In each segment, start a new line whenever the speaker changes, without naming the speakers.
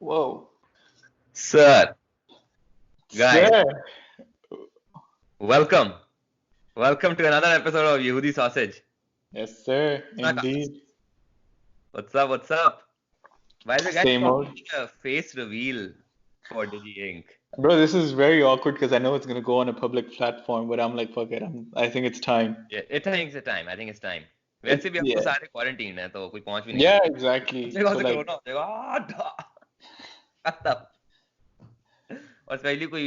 Whoa.
Sir, guys,
Sir.
welcome. Welcome to another episode of Yahoodi Sausage.
Yes, sir. Indeed.
What's up? What's up? Why is the guy
Same old.
talking a face reveal for Digink?
Bro, this is very awkward because I know it's gonna go on a public platform, but I'm like, fuck it. I think it's time.
Yeah, it takes time. I think it's time. वैसे भी हम तो
Yeah.
सारे quarantine हैं तो कोई पहुंच भी नहीं
Yeah,
सकता।
exactly.
अपने गांव
So
से
like,
कोरोना हो जाएगा खत्म। और स्पेशली कोई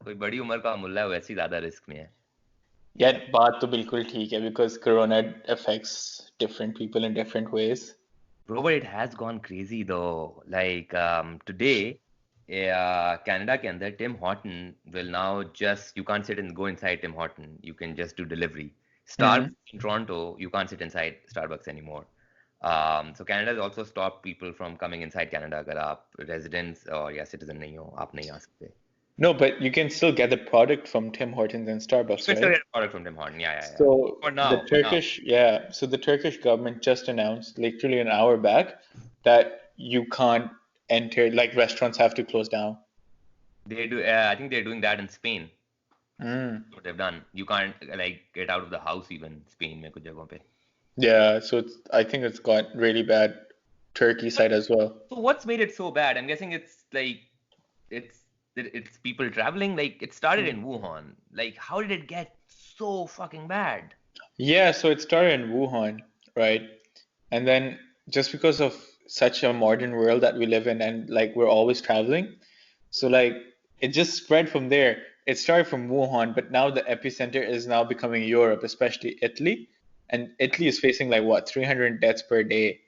कोई बड़ी उम्र का मुल्ला है वैसे ही ज्यादा रिस्क में है।
yeah, बात तो बिल्कुल ठीक है because corona affects different people in different ways.
Bro, but it has gone crazy though. Like today, Canada के अंदर Tim Horton will now just you can't sit and go inside Tim Horton. You can just do delivery. Starbucks in Toronto, you can't sit inside Starbucks anymore. So Canada has also stopped people from coming inside Canada. अगर आप residents or या citizen नहीं हो, आप नहीं आ सकते.
No, but you can still get the product from Tim Hortons and Starbucks,
You can still
right?
get a product from Tim Horton. Yeah.
So
For now,
the
for now.
Turkish, yeah, so the Turkish government just announced literally an hour back that you can't enter, like restaurants have to close down.
They do. I think they're doing that in Spain.
Mm.
What they've done. You can't like get out of the house even Spain में कुछ जगहों पे.
Yeah, so I think it's got really bad Turkey side as well.
So what's made it so bad? I'm guessing it's like it's people traveling. Like it started in Wuhan. Like how did it get so fucking bad?
Yeah, so it started in Wuhan, right? And then just because of such a modern world that we live in and like we're always traveling, so like it just spread from there. It started from Wuhan, but now the epicenter is now becoming Europe, especially Italy. And Italy is facing like what, 300 deaths per day.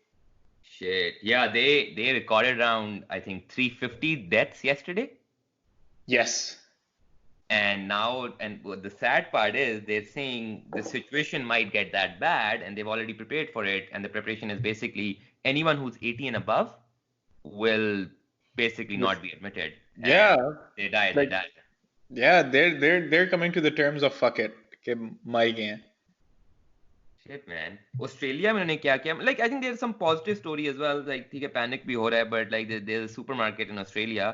Shit. Yeah, they recorded around I think 350 deaths yesterday.
Yes.
And now, and what the sad part is, they're saying the situation might get that bad, and they've already prepared for it. And the preparation is basically anyone who's 80 and above will basically not be admitted. And
Yeah.
they die.
Like,
They die.
yeah, they're coming to the terms of fuck it. Okay, my game.
Shit, man. Australia में उन्होंने क्या किया? Like I think there's some positive story as well. Like ठीक है panic भी हो रहा है, but like there's a supermarket in Australia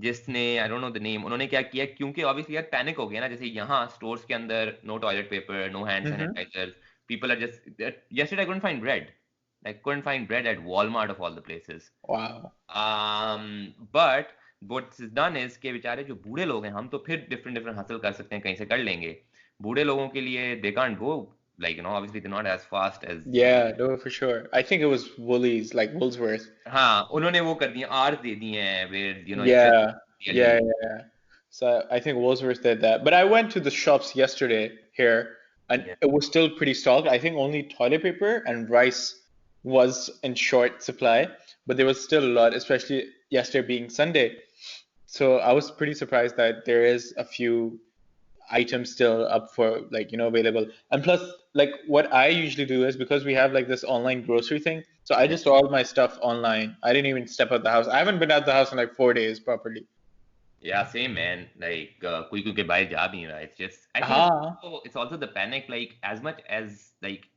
जिसने I don't know the name. उन्होंने क्या किया? क्योंकि obviously यार panic हो गया ना. जैसे यहाँ stores के अंदर no toilet paper, no hand sanitizers. People are just yesterday I couldn't find bread. Like couldn't find bread at Walmart of all the places.
Wow.
But what is done is कि बेचारे जो बूढ़े लोग हैं हम तो फिर different हासिल कर सकते हैं कहीं से कर लेंगे. बूढ़े लोगों के लिए they can't go. Like, obviously they're not as fast as.
Yeah, no, for sure. I think it was Woolies, like Woolsworth.
हाँ, उन्होंने वो कर दिए आर्स दे दिए हैं where
Yeah. So I think Woolsworth did that. But I went to the shops yesterday here, and it was still pretty stocked. I think only toilet paper and rice was in short supply, but there was still a lot, especially yesterday being Sunday. So I was pretty surprised that there is a few items still up for available. And plus, like what I usually do is because we have like this online grocery thing, so I just order my stuff online. I didn't even step out the house. I haven't been out the house in like 4 days properly.
Yeah, same man. Like कोई के बाहर जा भी नहीं रहा. It's just I think it's also the panic. Like as much as like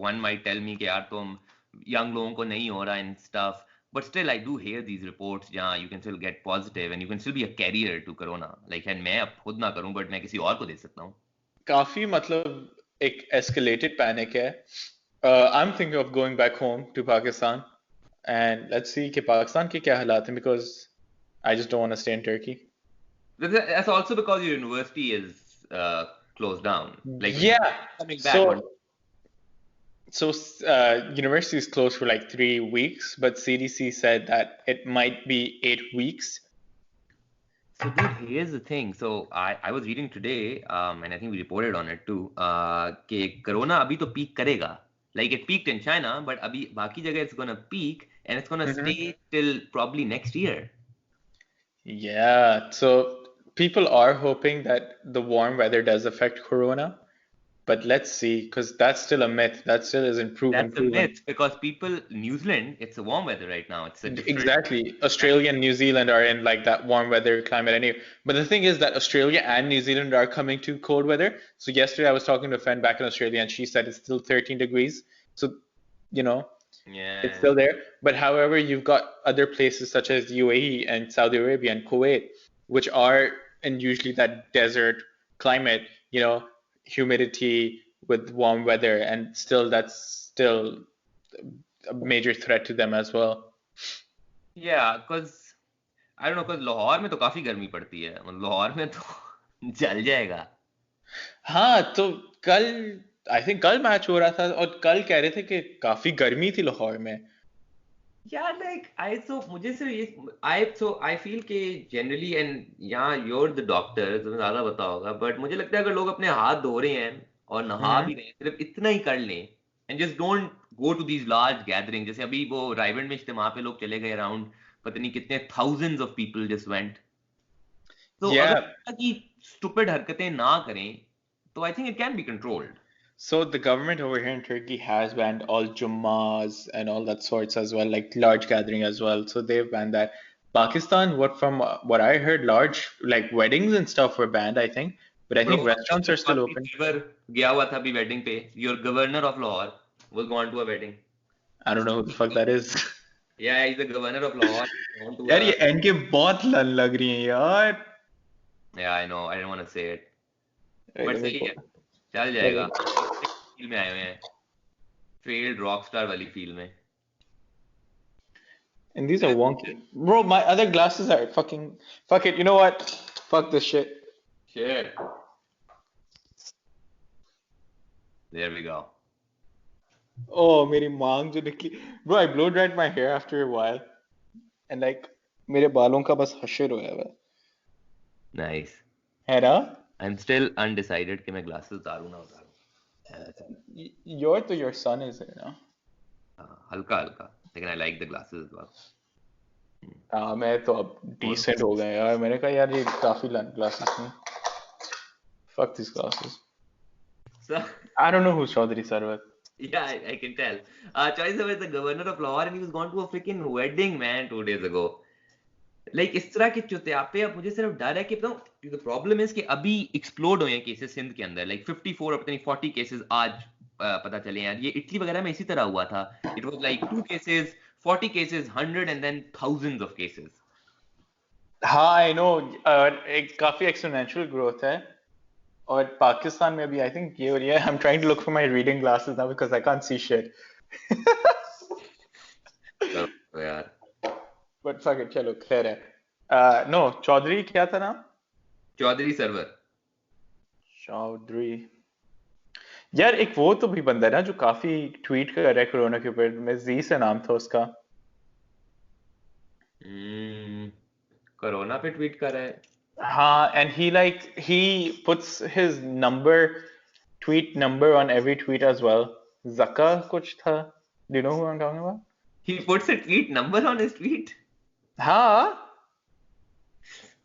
one might tell me कि यार तुम young लोगों को नहीं हो रहा and stuff. But still, I do hear these reports जहाँ you can still get positive and you can still be a carrier to corona. Like and मैं अब खुद ना करूँ but मैं किसी और को दे सकता हूँ.
काफी मतलब एक escalated panic है. I'm thinking of going back home to Pakistan and let's see कि पाकिस्तान के क्या हालात हैं because I just don't want to stay in Turkey.
That's also because your university is closed down. Like
yeah,
coming back.
So university is closed for like 3 weeks, but CDC said that it might be 8 weeks.
So dude, here's the thing. So I was reading today, and I think we reported on it too, कि corona अभी तो peak करेगा. Like it peaked in China, but अभी बाकी जगह it's gonna peak and it's gonna stay till probably next year.
Yeah, so people are hoping that the warm weather does affect corona. But let's see, because that's still a myth. That still isn't proven.
That's a myth because New Zealand, it's a warm weather right now. It's a different.
Exactly. Australia and New Zealand are in like that warm weather climate anyway. But the thing is that Australia and New Zealand are coming to cold weather. So yesterday I was talking to a friend back in Australia and she said it's still 13 degrees. So, It's
Yeah.
still there. But however, you've got other places such as UAE and Saudi Arabia and Kuwait, which are in usually that desert climate, humidity with warm weather, and still that's still a major threat to them as well.
Yeah, because I don't know, because Lahore में तो काफी गर्मी पड़ती है, मतलब लाहौर में तो जल जाएगा.
हाँ, तो कल आई थिंक कल मैच हो रहा था और कल कह रहे थे कि काफी गर्मी थी लाहौर में.
Yeah, like I so मुझे सिर्फ ये I feel कि generally and यहाँ you're the doctor तुम्हें ज्यादा पता होगा, but मुझे लगता है अगर लोग अपने हाथ धो रहे हैं और नहा
हम्म.
भी रहे हैं सिर्फ इतना ही कर लें and just don't go to these large gatherings. जैसे अभी वो रायबंड में इज्तिमा पे लोग चले गए around पता नहीं कितने thousands of people just went. तो अगर
Yeah.
कि stupid हरकतें ना करें तो I think it can be controlled.
So the government over here in Turkey has banned all Jummas and all that sorts as well, like large gathering as well. So they've banned that. Pakistan, what I heard, large like weddings and stuff were banned, I think. But I
Bro,
think restaurants are still
Chaudhary
open.
Sarwar गया हुआ था अभी wedding पे. Your governor of Lahore was gone to a wedding.
I don't know who the fuck that is.
Yeah, he's the governor of Lahore. He's gone to
यार
a.
ये and के बहुत लन लग रही हैं यार.
Yeah, I know. I didn't want to say it.
Wait,
But
let me
सही
pull.
है. चल जाएगा.
Wait.
फील में आए हुए हैं. Failed rockstar वाली फील में.
And these are wonky. Bro, my other glasses are fucking. Fuck it. You know what? Fuck this shit.
Shit. There we go.
Oh, मेरी मांग जो निकली. Bro, I blow dried my hair after a while. And like, मेरे बालों का बस हशर होया हुआ
Nice.
है ना?
I'm still undecided कि मैं glasses उतारूं ना उतारूं.
Your son is there now.
हल्का हल्का. लेकिन I like the glasses as well.
हाँ, मैं तो अब decent हो गया यार. मैंने कहा यार ये काफी glasses नहीं. Fuck these glasses.
So.
I don't know who's Chaudhary Sarwat.
Yeah, I can tell. Choice was the governor of Lahore and he was gone to a freaking wedding, man, 2 days ago. Like इस तरह के चुतियापे अब मुझे सिर्फ डर है कि बताऊं the problem is कि अभी explode हुए हैं cases सिंध के अंदर like 54 और पता नहीं 40 cases आज पता चले यार. ये इटली वगैरह में इसी तरह हुआ था. It was like 2 cases, 40 cases, 100 and then thousands of cases.
हाँ, I know. एक काफी exponential growth है. और पाकिस्तान में भी I think ये हो रही है. I'm trying to look for my reading glasses now because I can't see shit.
तो यार.
But fuck it, चलो खैर है. No, चौधरी क्या था नाम?
चौधरी सरवर.
चौधरी. यार एक वो तो भी बंदा है ना जो काफी ट्वीट कर रहा है कोरोना के ऊपर. मैं जी से नाम था उसका.
कोरोना पे ट्वीट कर रहा है.
हाँ, and he puts his tweet number on every tweet as well. Zaka कुछ था. Do you know who I'm talking about?
He puts a tweet number on his tweet.
हाँ.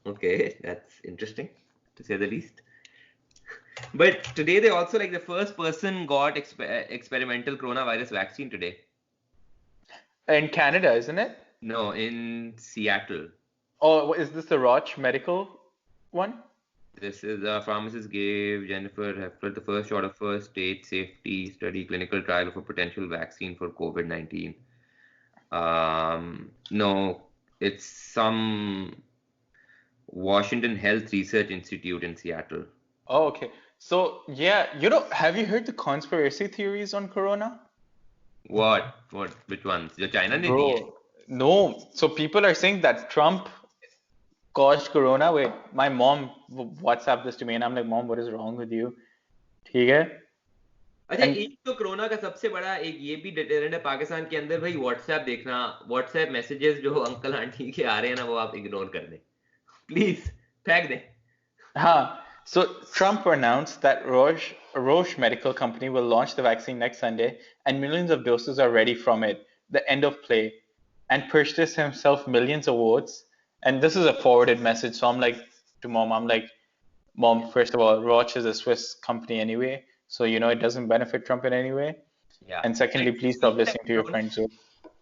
Okay, that's interesting to say the least. But today they also like the first person got experimental coronavirus vaccine today.
In Canada, isn't it?
No, in Seattle.
Oh, is this the Roche Medical one?
This is pharmacist gave Jennifer Heffler the first shot of first state safety study clinical trial of a potential vaccine for COVID-19. No, it's some Washington Health Research Institute in Seattle.
Oh, okay. So, yeah, have you heard the conspiracy theories on Corona?
What? Which ones? जो China ने दी है?
Bro, no. So people are saying that Trump caused Corona. Wait, my mom WhatsApped this to me and I'm like, Mom, what is wrong with you? ठीक है?
अच्छा, एक तो corona का सबसे बड़ा एक ये भी डिटरेंट है पाकिस्तान के अंदर भाई. व्हाट्सएप देखना, व्हाट्सएप मैसेजेस जो अंकल आंटी के आ रहे हैं ना वो आप इग्नोर कर दें प्लीज. फेंक दें.
हाँ. So Trump announced that Roche Medical Company will launch the vaccine next Sunday and millions of doses are ready from it, the end of play, and purchased himself millions of votes. And this is a forwarded message. So I'm like to Mom, Mom, first of all, Roche is a Swiss company anyway. So, it doesn't benefit Trump in any way.
Yeah.
And secondly, please stop listening to your friends.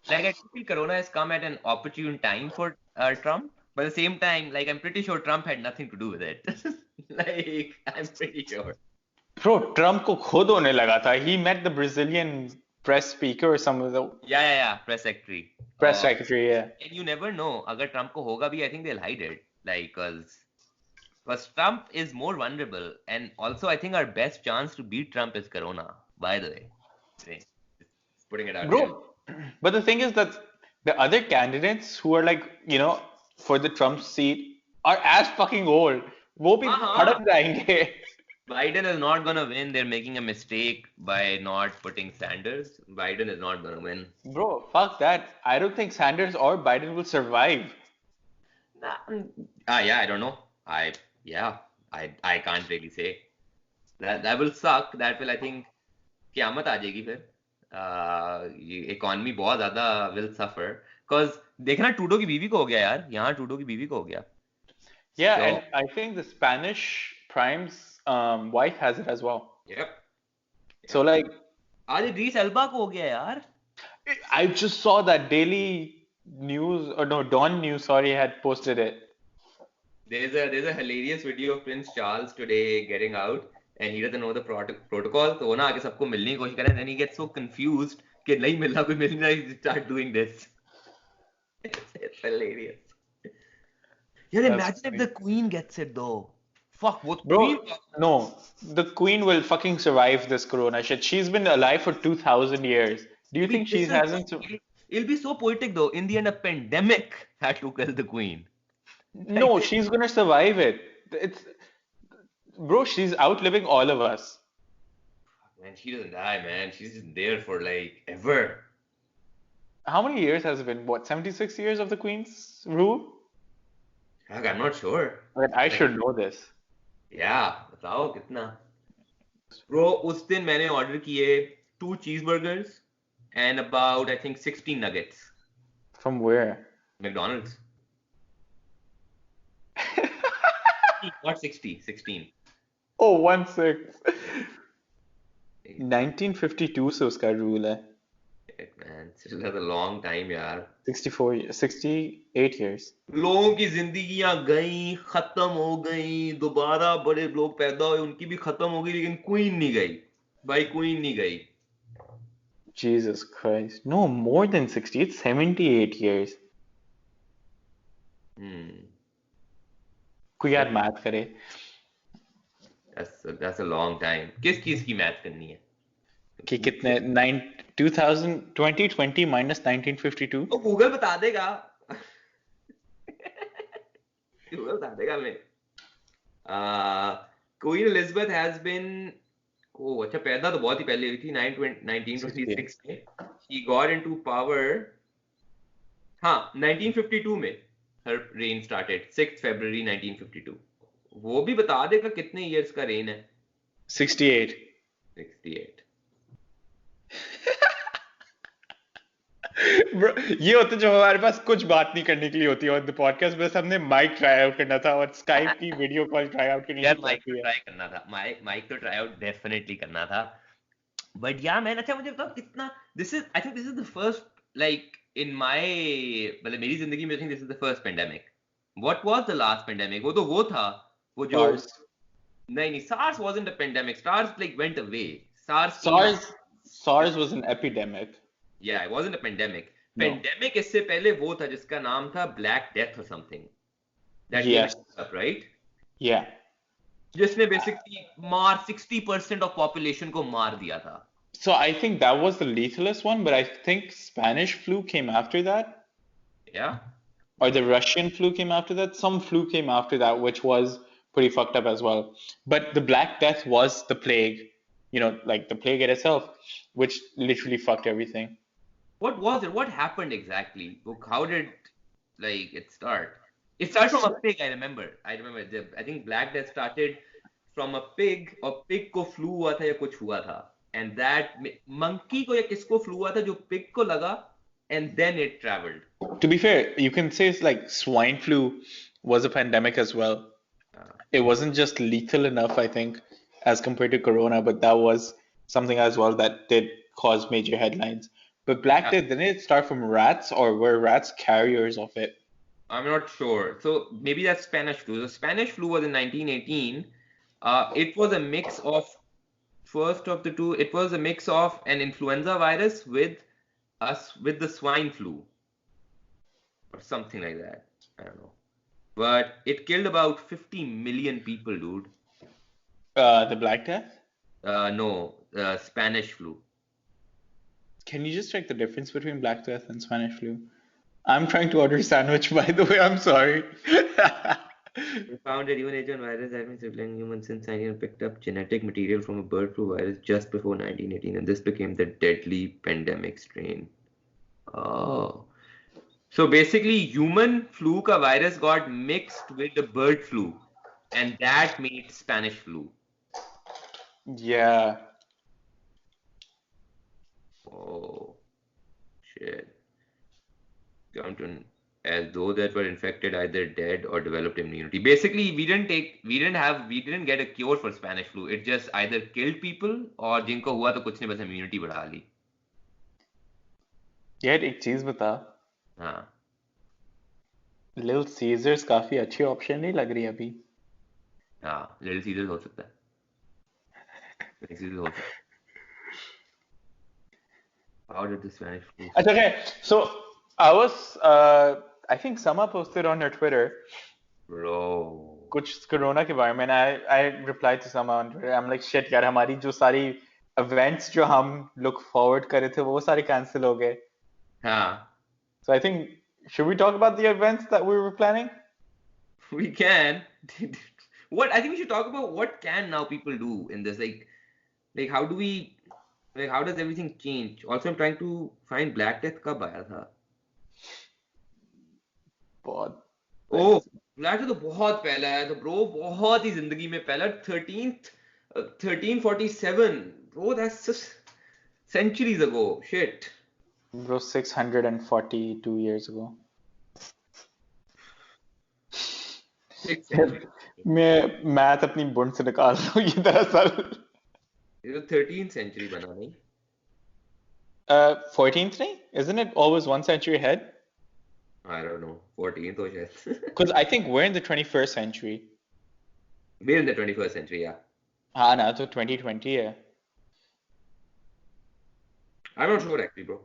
Like I feel Corona has come at an opportune time for Trump. But at the same time, like I'm pretty sure Trump had nothing to do with it. Like I'm pretty sure.
Bro, Trump को खुद होने लगा था. He met the Brazilian press speaker or some of the
Yeah. Press secretary.
press secretary. Yeah.
And you never know. अगर Trump को होगा भी, I think they'll hide it. Like, because Trump is more vulnerable, and also I think our best chance to beat Trump is Corona. By the way, just putting it out here.
Bro, but the thing is that the other candidates who are like, for the Trump seat are as fucking old. वो भी
हाँ.
हड़प जाएंगे.
Biden is not gonna win. They're making a mistake by not putting Sanders. Biden is not gonna win.
Bro, fuck that. I don't think Sanders or Biden will survive.
Yeah, I don't know. I can't really say. That will suck. That will, I think, क़यामत आ जाएगी फिर. ये economy बहुत ज्यादा will suffer. Cause देखना टूडो की बीवी को हो गया यार. यहाँ टूडो की बीवी को हो गया.
Yeah,
So,
and I think the Spanish Prime's wife has it as well.
yep.
So like,
आज इड्रीस एल्बा को हो गया यार.
I just saw that Daily News, or no, Dawn News, sorry, had posted it.
There's a hilarious video of Prince Charles today getting out, and he doesn't know the protocol. तो वो ना आके सबको मिलने की कोशिश कर रहा है, then he gets so confused कि नहीं मिल रहा, कोई मिल नहीं रहा, he start doing this. It's hilarious. Yeah, imagine if the Queen gets it though. Fuck, what
Bro,
Queen?
no, the Queen will fucking survive this corona shit. She's been alive for 2,000 years. Do you think she hasn't?
It'll be so poetic though. In the end, a pandemic had to kill the Queen.
No, she's gonna survive it. Bro, she's outliving all of us.
Man, she doesn't die, man. She's just there for like ever.
How many years has it been? What, 76 years of the Queen's rule?
Fuck, I'm not sure.
I should know this.
Yeah, बताओ कितना. Bro, उस दिन मैंने order किए 2 cheeseburgers and about, I think, 16 nuggets.
From where?
McDonald's. Not 60, 16.
Oh, 1/6. 1952 से उसका rule है.
Man, still has a long time, यार.
68 years.
लोगों की जिंदगियां गई, खत्म हो गई, दोबारा बड़े लोग पैदा हुए, उनकी भी खत्म हो गई, लेकिन क्वीन नहीं गई. भाई क्वीन नहीं गई.
Jesus Christ. No, more than 60. It's 78 years. कोई यार मैथ करे.
That's a long time. किस चीज की मैथ करनी है?
कि कितने 2020 minus 1952?
तो गूगल बता देगा. गूगल बता देगा हमें. Queen Elizabeth has been, अच्छा पैदा तो बहुत ही पहले हुई थी, 1926 में. She got into power, हाँ 1952 में her reign started, 6th February 1952. वो भी बता देगा कितने years का reign है.
68.
68.
Bro, ये होता जो हमारे पास कुछ बात नहीं करने के लिए होती है और द पॉडकास्ट बस हमने माइक ट्राई आउट करना था और स्काइप की वीडियो कॉल ट्राई आउट करनी
यार माइक तो ट्राई करना था. माइक तो ट्राई आउट डेफिनेटली करना था. बट या मैन, अच्छा मुझे बताओ कितना, I think this is the first, like in my, मतलब मेरी जिंदगी में, I think this is the first pandemic. What was the last pandemic? वो था वो जो नहीं SARS wasn't a pandemic. SARS like went away.
SARS was an epidemic.
Yeah, it wasn't a pandemic.
No.
Pandemic इससे पहले वो था जिसका नाम था Black Death or something. That
yes.
Up, right?
Yeah.
जिसने basically 60% of population को मार दिया था.
So I think that was the lethalest one, but I think Spanish flu came after that.
Yeah.
Or the Russian flu came after that. Some flu came after that, which was pretty fucked up as well. But the Black Death was the plague, like the plague itself, which literally fucked everything.
What was it? What happened exactly? How did it start? It started from a pig, I remember. I think Black Death started from a pig. A pig को flu हुआ था या कुछ हुआ था. And that monkey को या किसको flu हुआ था जो pig को लगा, and then it traveled.
To be fair, you can say it's like swine flu was a pandemic as well. It wasn't just lethal enough, I think, as compared to Corona, but that was something as well that did cause major headlines. But Black Death, didn't it start from rats, or were rats carriers of it?
I'm not sure. So maybe that's Spanish flu. The Spanish flu was in 1918. It was a mix of first of the two. It was a mix of an influenza virus with the swine flu or something like that. I don't know. But it killed about 50 million people, dude.
The Black Death?
No, Spanish flu.
Can you just check the difference between Black Death and Spanish flu? I'm trying to order a sandwich, by the way. I'm sorry.
We found that even H1 virus has been circulating in humans since 19 picked up genetic material from a bird flu virus just before 1918, and this became the deadly pandemic strain. Oh. So basically, human flu ka virus got mixed with the bird flu, and that made Spanish flu.
Yeah.
Oh, shit. As those that were infected either dead or developed immunity. Basically, we didn't get a cure for Spanish flu. It just either killed people or जिनको हुआ तो कुछ ने बस immunity बढ़ा ली.
यार एक चीज बता,
हाँ.
लिटिल सीजर्स काफी अच्छी ऑप्शन नहीं लग रही अभी.
हाँ, Little Caesars हो सकता है. Little Caesars हो सकता है. How did the Spanish flu?
Okay, so I think Sama posted on her Twitter
Bro.
कुछ कोरोना के बारे में. I replied to Sama on Twitter. I'm like shit यार, हमारी जो सारी events जो हम look forward कर रहे थे वो सारे cancel हो गए.
हाँ.
So I think, should we talk about the events that we were planning?
We can. I think we should talk about what can now people do in this. Like how do we, like how does everything change? Also, I'm trying to find Black Death कब आया था?
बहुत.
Oh, Black Death तो बहुत पहले आया था, bro. बहुत ही जिंदगी में पहला 1347. Bro, that's just centuries ago. Shit.
Bro, 642 years ago. मैं मैथ अपनी बुंड से निकाल रहा हूँ ये दरअसल.
ये तो 13th century बना नहीं?
14th नहीं? Isn't it always 1 century ahead?
I don't know. 14th हो शायद.
Because I think we're in the 21st century.
We're in the 21st century, yeah.
हाँ ना, तो 2020 है.
I'm not sure actually, bro.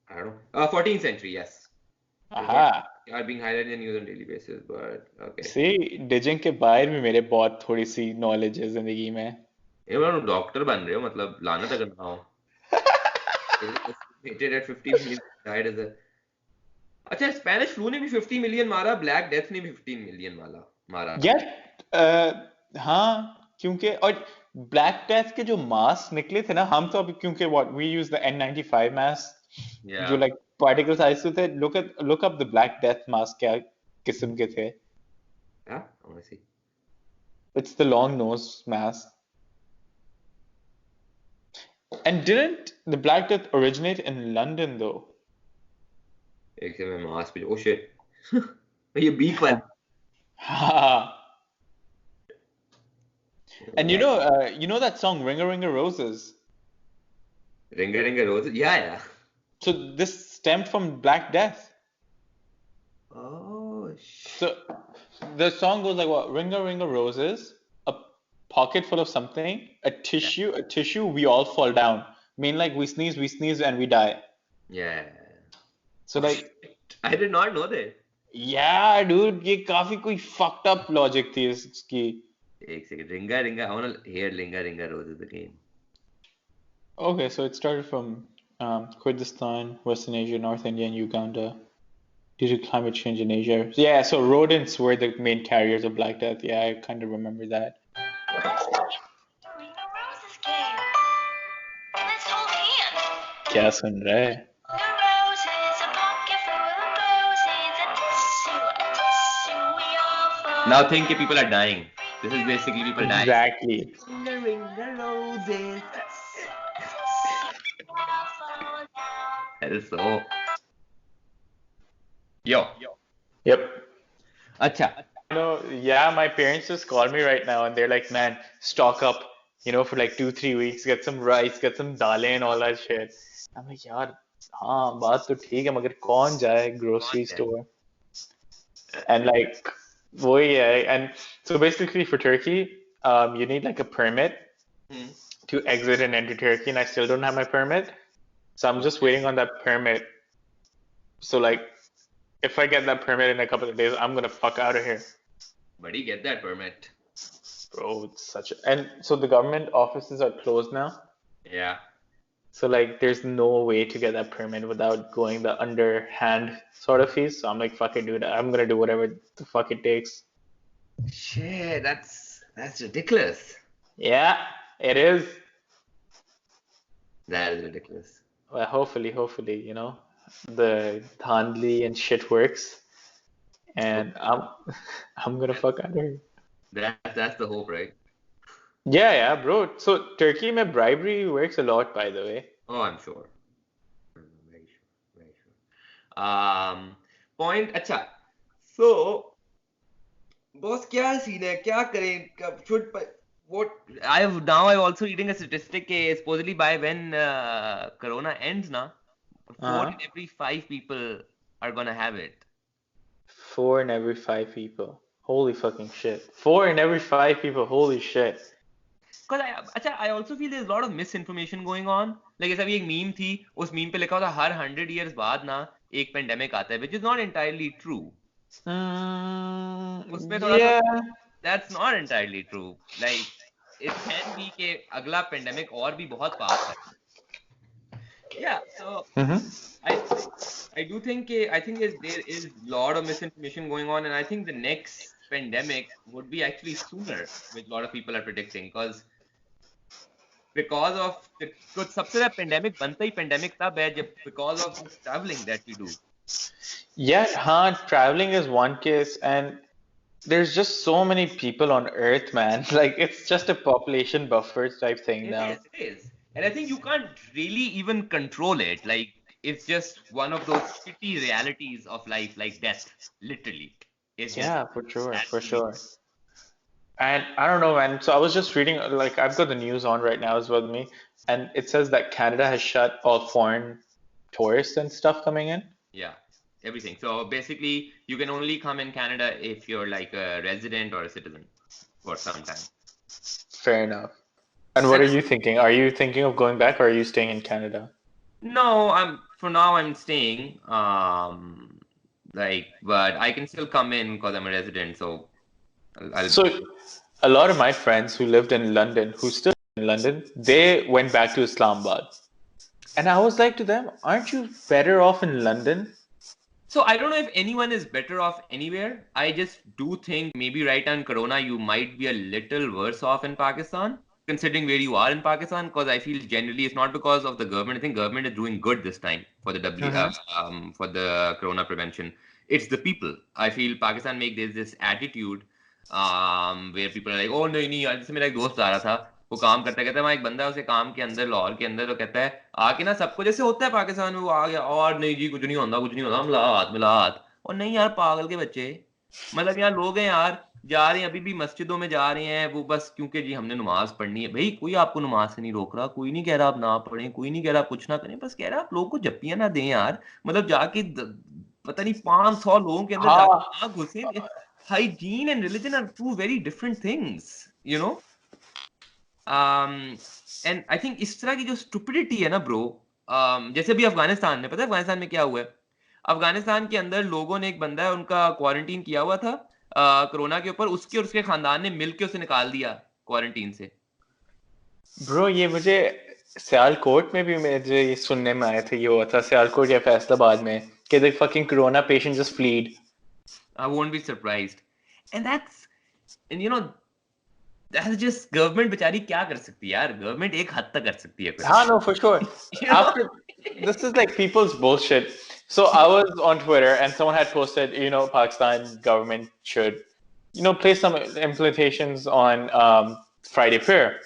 I don't know. 14th century, yes.
हाँ.
Are being highlighted in the news on daily basis, but okay.
See, Digink के बाहर भी मेरे बहुत थोड़ी सी knowledge है जिंदगी में.
ये मतलब डॉक्टर बन रहे हो, मतलब लानत अगर ना हो. Estimated at 50 million died as a. अच्छा, स्पेनिश फ्लू ने भी 50 मिलियन मारा, ब्लैक डेथ ने भी 15 मिलियन मारा.
यार हाँ, क्योंकि और ब्लैक डेथ के जो मास्क निकले थे ना, हम तो अभी क्योंकि what we use the N95 mask,
Yeah.
जो like particle size थे. Look up the black death mask, क्या किस्म के थे.
Yeah, I want to see.
It's the long nose mask. And didn't the Black Death originate in London though?
एक से मैं mask पे, oh shit. ये बीक वाला.
And you know that song Ring a Ring a Roses?
Ring a Ring a Roses? Yeah.
So this stemmed from Black Death.
Oh shit.
So the song goes like what? Ring a roses, a pocket full of something, a tissue, we all fall down. Mean like we sneeze and we die.
Yeah.
So like
I did not know that.
Yeah, dude, ये काफी कोई fucked up logic थी इसकी.
एक second. Ringa, I want to hear Ringa Roses again.
Okay, so it started from Kurdistan, Western Asia, North India, and Uganda. Due to climate change in Asia. Yeah, so rodents were the main carriers of Black Death. Yeah, I kind of remember that. क्या सुन रहा है?
Now think if people are dying. This is basically people dying.
Exactly.
Ring the roses. That is so. Yo.
Yep.
Acha.
Yeah, my parents just called me right now and they're like, man, stock up, for like 2-3 weeks, get some rice, get some dal and all that shit. I'm like, yaar, हाँ बात तो ठीक है मगर कौन जाए grocery store? And like, वही है. And so basically for Turkey, you need like a permit to exit and enter Turkey, and I still don't have my permit. So I'm just waiting on that permit. So like, if I get that permit in a couple of days, I'm gonna fuck out of here,
Buddy, get that permit.
bro. It's such a... And so the government offices are closed now.
Yeah.
So like, there's no way to get that permit without going the underhand sort of fees. So I'm like, fuck it, dude. I'm gonna do whatever the fuck it takes.
Shit, that's ridiculous.
Yeah, it is.
That is ridiculous.
Well, hopefully, the Dhandli and shit works, and I'm gonna fuck out of here.
That's the hope, right?
Yeah, yeah, bro. So Turkey mein bribery works a lot, by the way.
Oh, I'm sure. Very sure. Very sure. Point. अच्छा. So, boss, क्या scene है? क्या करें? What? I'm also reading a statistic. Supposedly by when Corona ends, na, 4 in every 5 people are gonna have it.
4 in every 5 people. Holy fucking shit. 4 in every 5 people. Holy shit.
Because I also feel there's a lot of misinformation going on. Like ऐसा भी एक meme थी, उस meme पे लिखा होता हर 100 years बाद ना एक pandemic आता है, which is not entirely true. उसमें थोड़ा सा
Yeah.
that's not entirely true. Like it can be कि अगला pandemic और भी बहुत fast है. Yeah, so I do think there is a lot of misinformation going on, and I think the next pandemic would be actually sooner, which a lot of people are predicting, because of the कुछ सबसे ज़्यादा pandemic बनता ही pandemic तब है जब because of this traveling that we do.
Yeah, traveling is one case, and there's just so many people on Earth, man. Like, it's just a population buffer type thing now.
It is. And I think you can't really even control it. Like, it's just one of those shitty realities of life, like death, literally. It's just
Yeah, for sure,
that
for
easy.
sure. And I don't know, man. So I was just reading, like, I've got the news on right now as well with me, and it says that Canada has shut all foreign tourists and stuff coming in.
Yeah, everything. So basically, you can only come in Canada if you're like a resident or a citizen for some time.
Fair enough. And what are you thinking? Are you thinking of going back, or are you staying in Canada?
No, for now I'm staying. But I can still come in because I'm a resident. So
So a lot of my friends who lived in London, who still live in London, they went back to Islamabad. And I was like to them, aren't you better off in London?
So I don't know if anyone is better off anywhere. I just do think maybe right now in Corona, you might be a little worse off in Pakistan, considering where you are in Pakistan, because I feel generally it's not because of the government. I think government is doing good this time for the for the Corona prevention. It's the people. I feel Pakistan there's this attitude where people are like, oh नहीं नहीं यार, जैसे मेरा एक दोस्त आ रहा था, वो काम करता कहता है, वहाँ एक बंदा है उसे काम के अंदर लाहौर के अंदर, तो कहता है आके ना सबको जैसे होता है पाकिस्तान में, वो आ गया और नहीं जी कुछ नहीं होता कुछ नहीं होता, मिला हाथ। और नहीं यार पागल के बच्चे, मतलब यहाँ लोग हैं यार, जा रहे हैं अभी भी मस्जिदों में जा रहे हैं, वो बस क्योंकि जी हमने नमाज पढ़नी है। भाई कोई आपको नमाज से नहीं रोक रहा, कोई नहीं कह रहा आप ना पढ़ें, कोई नहीं कह रहा आप कुछ ना करें, बस कह रहा आप लोगों को जप्पियां ना दें यार, मतलब जाके पता नहीं 500 लोगों के अंदर जाके ना घुसे। Hygiene and religion are two very different things, you know. And I think इस तरह की जो stupidity है ना bro, जैसे अभी अफगानिस्तान में, पता है अफगानिस्तान में क्या हुआ है? अफगानिस्तान के अंदर लोगों ने, एक बंदा है उनका क्वारंटीन किया हुआ था कोरोना के ऊपर, उसके और उसके खानदान ने मिलके उसे निकाल दिया क्वारंटीन से।
ब्रो ये मुझे सियालकोट में भी मुझे ये सुनने में आया था, ये हुआ था सियालकोट या फैसलाबाद में कि the fucking corona patient just fled.
I won't be surprised. And you know, that's just government बेचारी क्या कर सकती है यार, government एक हद तक कर सकती है कुछ।
हाँ, no, for sure. After this is like people's bullshit. So I was on Twitter and someone had posted, Pakistan government should, place some implementations on Friday prayer.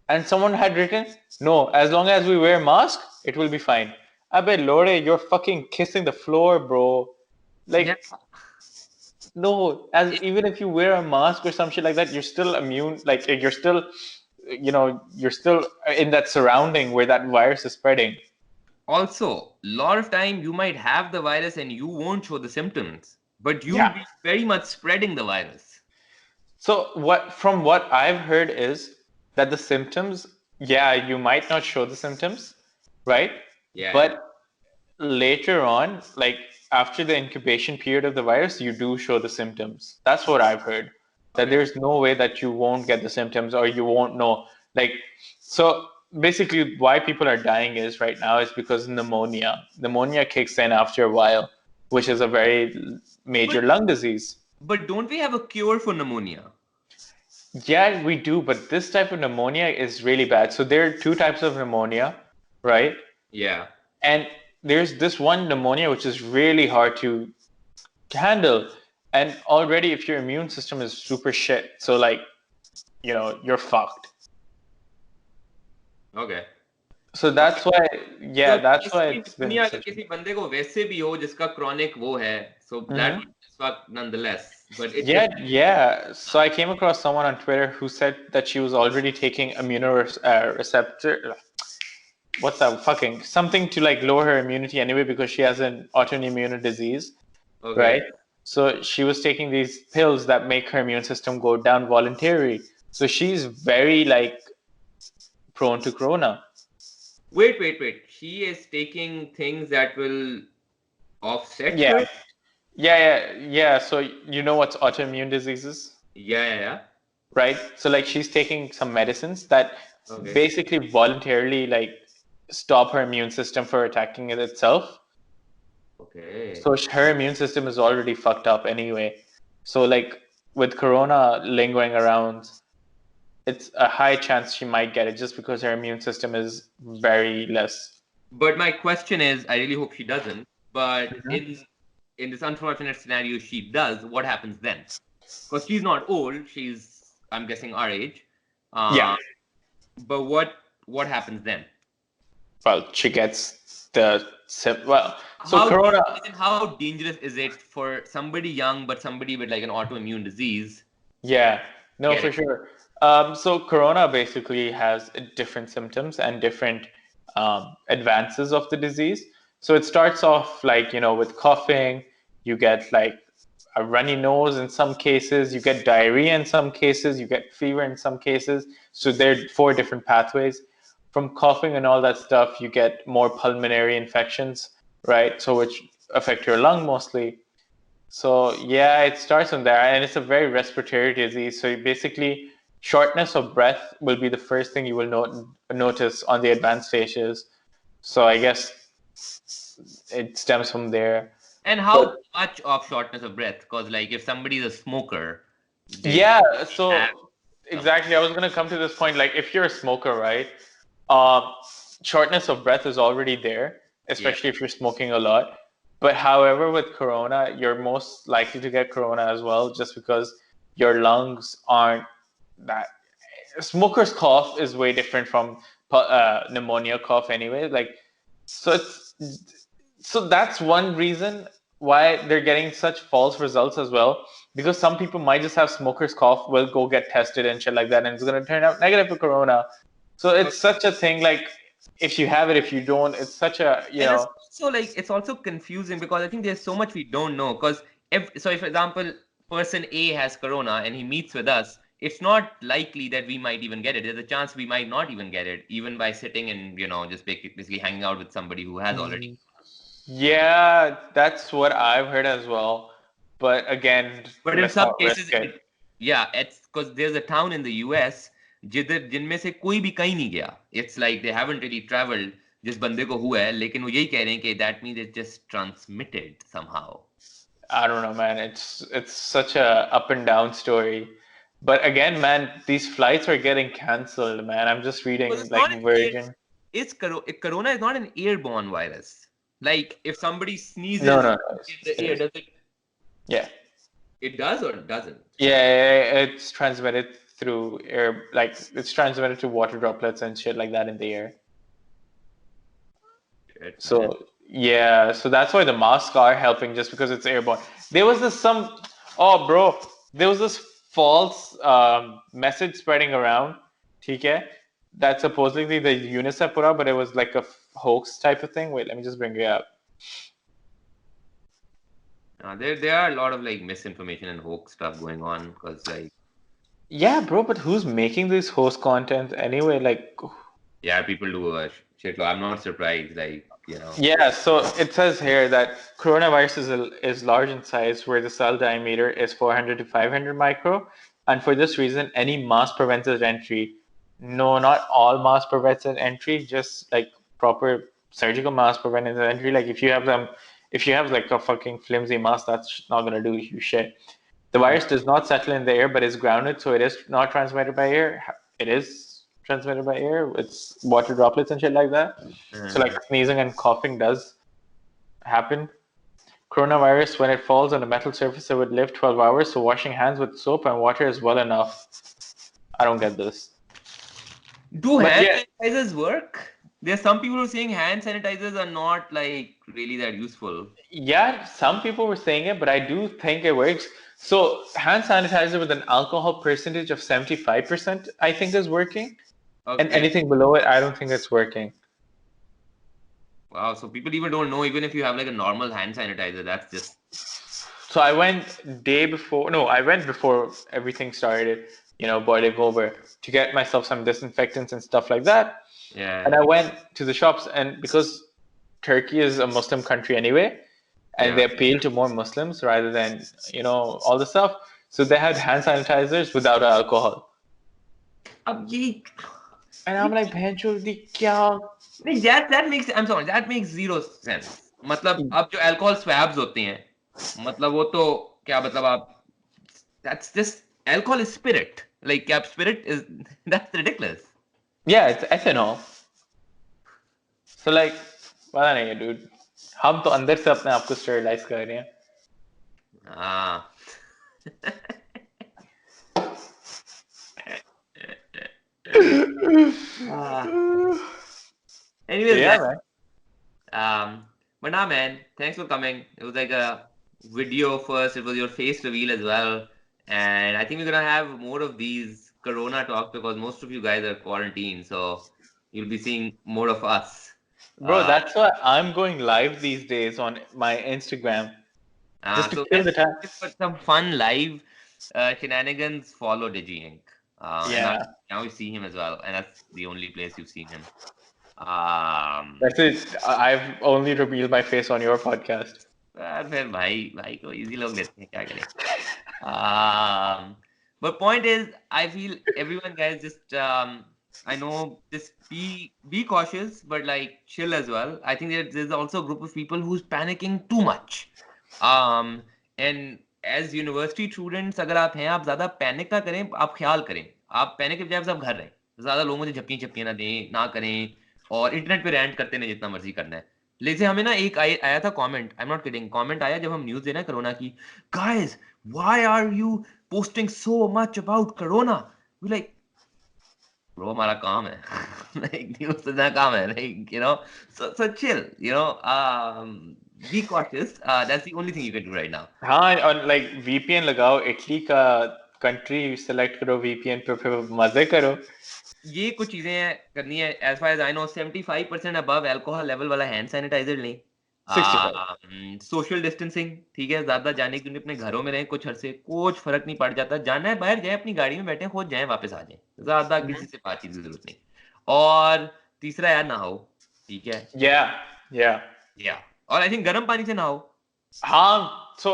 And someone had written, no, as long as we wear mask, it will be fine. I bet Lord, you're fucking kissing the floor, bro. Like, no, even if you wear a mask or some shit like that, you're still immune. Like, you're still in that surrounding where that virus is spreading.
Also, a lot of time you might have the virus and you won't show the symptoms, but you'll be very much spreading the virus.
So from what I've heard is that the symptoms yeah, you might not show the symptoms, right?
Yeah, yeah.
But later on, like after the incubation period of the virus, you do show the symptoms. That's what I've heard. That
Okay.
there's no way that you won't get the symptoms or you won't know. Like, so basically, why people are dying is right now is because pneumonia. Pneumonia kicks in after a while, which is a very
But
major lung disease.
but don't we have a cure for pneumonia?
Yeah, we do, but this type of pneumonia is really bad. So there are two types of pneumonia, right?
Yeah.
And there's this one pneumonia which is really hard to handle. And already, if your immune system is super shit, so like, you're fucked.
Okay.
So
Okay.
that's why,
तो
yeah, that's why
ऐसी
it's been
pneumonia अगर
such a.
किसी बंदे को वैसे भी हो जिसका chronic वो है, so that
Mhm.
would suck nonetheless. But it
Yeah,
just
yeah. So I came across someone on Twitter who said that she was already taking immunoreceptor. What's that fucking something to like lower her immunity anyway because she has an autoimmune disease,
okay.
right? So she was taking these pills that make her immune system go down voluntarily. So she's very like prone to corona.
Wait. She is taking things that will offset
Yeah,
her?
yeah. So you know what's autoimmune diseases,
Yeah.
right? So like she's taking some medicines that
Okay.
basically voluntarily like stop her immune system for attacking it itself.
Okay.
So her immune system is already fucked up anyway. So like with corona lingering around, it's a high chance she might get it just because her immune system is very less.
But my question is, I really hope she doesn't. But
Mhm.
in this unfortunate scenario, she does. What happens then? Because she's not old. She's, I'm guessing, our age.
Yeah.
Uh, but what happens then?
Well, she gets well. So
How
corona.
as in how dangerous is it for somebody young but somebody with like an autoimmune disease
Yeah, no,
get
for
it?
sure. So corona basically has different symptoms and different advances of the disease. So it starts off like, with coughing, you get like a runny nose in some cases, you get diarrhea in some cases, you get fever in some cases. So there are four different pathways. From coughing and all that stuff, you get more pulmonary infections, right? So which affect your lung mostly. So yeah, it starts from there, and it's a very respiratory disease. So basically, shortness of breath will be the first thing you will notice on the advanced stages. So I guess it stems from there.
And
But
how much of shortness of breath? Because like if somebody is a smoker, they
yeah,
have
so
some.
exactly, I was gonna come to this point. Like, if you're a smoker, right? Um, Shortness of breath is already there,
Yeah.
especially if you're smoking a lot. But however, with corona, you're most likely to get corona as well, just because your lungs aren't that. Smoker's cough is way different from pneumonia cough, anyway. Like, so that's one reason why they're getting such false results as well. Because some people might just have smoker's cough, will go get tested and shit like that, and it's gonna turn out negative for corona. So it's such a thing. Like, if you have it, if you don't, it's such a
And it's also like it's also confusing because I think there's so much we don't know. Because if for example person A has corona and he meets with us, it's not likely that we might even get it. There's a chance we might not even get it, even by sitting and just basically hanging out with somebody who has already.
Yeah, that's what I've heard as well. But again,
But in
let's
some
not
cases,
risk it.
yeah, it's because there's a town in the US जिधर जिनमें से कोई भी कहीं नहीं गया. It's like they haven't really traveled. जिस बंदे को हुआ है, लेकिन वो यही कह रहे हैं कि that means it's just transmitted somehow.
I don't know, man. It's such a up and down story. But again, man, these flights are getting canceled, man. I'm just
Because
reading
it's
like
not an air,
Virgin.
corona is not an airborne virus. Like if somebody
No,
sneezes
no, no.
in the
It
air,
is.
does
Yeah.
it does or it doesn't?
Yeah, it's transmitted through air, like it's transmitted to water droplets and shit like that in the air.
Shit, man.
So yeah, so that's why the masks are helping, just because it's airborne. There was this oh bro, there was this false message spreading around, TK, that supposedly the UNICEF put out, but it was like a hoax type of thing. Wait, let me just bring it up.
There are a lot of like misinformation and hoax stuff going on because like
Yeah, bro, but who's making this host content anyway? Like,
Yeah, people do shit. I'm not surprised.
Yeah, so it says here that coronavirus is large in size, where the cell diameter is 400 to 500 micro, and for this reason, any mask prevents its entry. No, not all masks prevents its entry, just like proper surgical masks prevent its entry. Like if you have like a fucking flimsy mask, that's not gonna do you shit. The virus does not settle in the air, but is grounded, so it is not transmitted by air. It is transmitted by air. It's water droplets and shit like that. So like sneezing and coughing does happen. Coronavirus, when it falls on a metal surface, it would live 12 hours. So washing hands with soap and water is well enough. I don't get this.
Do
But
hand
yeah,
sanitizers work? There's some people who are saying hand sanitizers are not like really that useful.
yeah, some people were saying it, but I do think it works. So hand sanitizer with an alcohol percentage of 75%, I think is working. And
Okay.
anything below it, I don't think it's working.
Wow. So people even don't know, even if you have like a normal hand sanitizer, that's just
So I went day before, no, I went before everything started, boiling over to get myself some disinfectants and stuff like that. And
yeah,
I went to the shops, and because Turkey is a Muslim country anyway, and they
yeah.
appeal to more Muslims rather than, all the stuff. So they had hand sanitizers without alcohol.
अब ये
And I'm like, "Bhencho, di kya?"
नहीं that makes I'm sorry that makes zero sense. मतलब अब जो alcohol swabs होते हैं मतलब वो तो क्या मतलब आप that's just alcohol is spirit. Like क्या spirit is that's ridiculous.
Yeah, it's ethanol. So like, पता नहीं है, dude. हम तो अंदर से अपने आप को स्टरलाइज कर रहे हैं.
Ah. Ah.
So
Anyways,
yeah,
guys.
man.
But nah, man, thanks for coming. It was like a video first. It was your face reveal as well, and I think we're gonna have more of these Corona talks because most of you guys are quarantined, so you'll be seeing more of us.
Bro,
Uh,
that's why I'm going live these days on my Instagram just to
so
kill
guys,
the time.
for some fun live shenanigans, follow Digink. And
Yeah,
now you see him as well, and that's the only place you've seen him. Um,
that's it. I've only revealed my face on your podcast.
यार फिर भाई भाई को easy लोग लेते हैं क्या करें. But point is, I feel everyone guys just I know just be cautious, but like chill as well. I think there's also a group of people who's panicking too much. Um, and as university students, अगर आप हैं आप ज्यादा panic ना करें, आप ख्याल करें. आप पैनिक के बजाय बस आप घर रहें. ज्यादा लोगों से झपकी झपकी ना दें, ना करें और इंटरनेट पे रैंट करते रहें जितना मर्जी करना है. जैसे हमें ना एक आया था comment I am not kidding comment आया जब हम न्यूज देना कोरोना की guys why are you posting so much about corona we like bro हमारा काम है like news देना काम है like so chill be cautious that's the only thing you can do right now.
हाँ, और like VPN लगाओ, इटली का कंट्री सेलेक्ट करो VPN पे, फिर मजे करो.
ये कुछ चीजें करनी है as far as I know 75% above alcohol level वाला हैंड सैनिटाइजर लें.
65.
सोशल डिस्टेंसिंग ठीक है ज्यादा जाने की अपने घरों में रहें कुछ अरसे कुछ फर्क नहीं पड़ जाता जाना है बाहर जाए अपनी गाड़ी में बैठे खुद जाए वापस आ जाए ज्यादा किसी से बातचीत की जरूरत नहीं. और तीसरा यार नहाओ ठीक है.
Yeah, yeah.
या और आई थिंक गर्म पानी से नहाओ.
So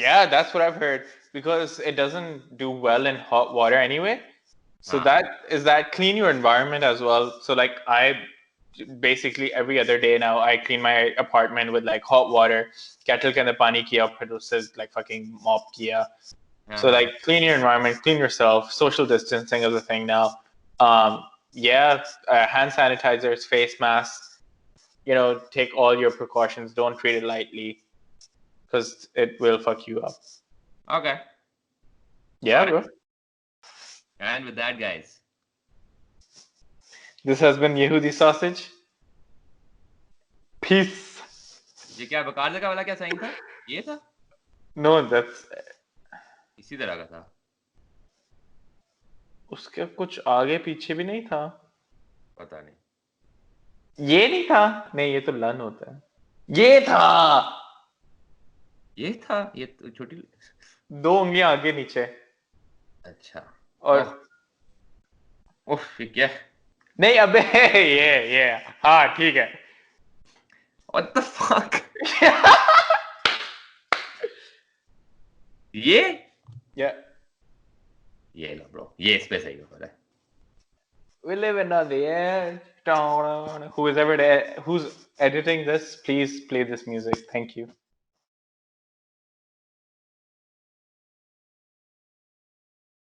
yeah, that's what I've heard, because it doesn't do well in hot water anyway. So
हाँ
that clean your environment as well. So like I basically every other day now I clean my apartment with like hot water. Kettle के अंदर पानी किया, फिर उससे like fucking mop किया. So
हाँ.
like clean your environment, clean yourself. Social distancing is a thing now. Yeah, hand sanitizers, face masks. Take all your precautions. Don't treat it lightly, because it will fuck you up.
Okay.
Yeah,
Got it.
bro.
And with that guys
This has been Yahoodi Sausage. Peace.
ये क्या बकार जगह वाला क्या sign था ये था
No, that's
इसी तरह का था.
उसके कुछ आगे पीछे भी नहीं था.
पता नहीं.
ये नहीं था. नहीं, ये तो लन होता है. ये था.
ये था ये तो छोटी.
2 उंगलियां आगे नीचे.
अच्छा.
और
ओह उफ ये क्या
नहीं अबे ये हाँ ठीक है.
What the fuck? ये
Yeah.
ये लो ब्रो, ये इस पे सही हो रहा है.
We live in on the edge. Who's editing this, please play this music. Thank you.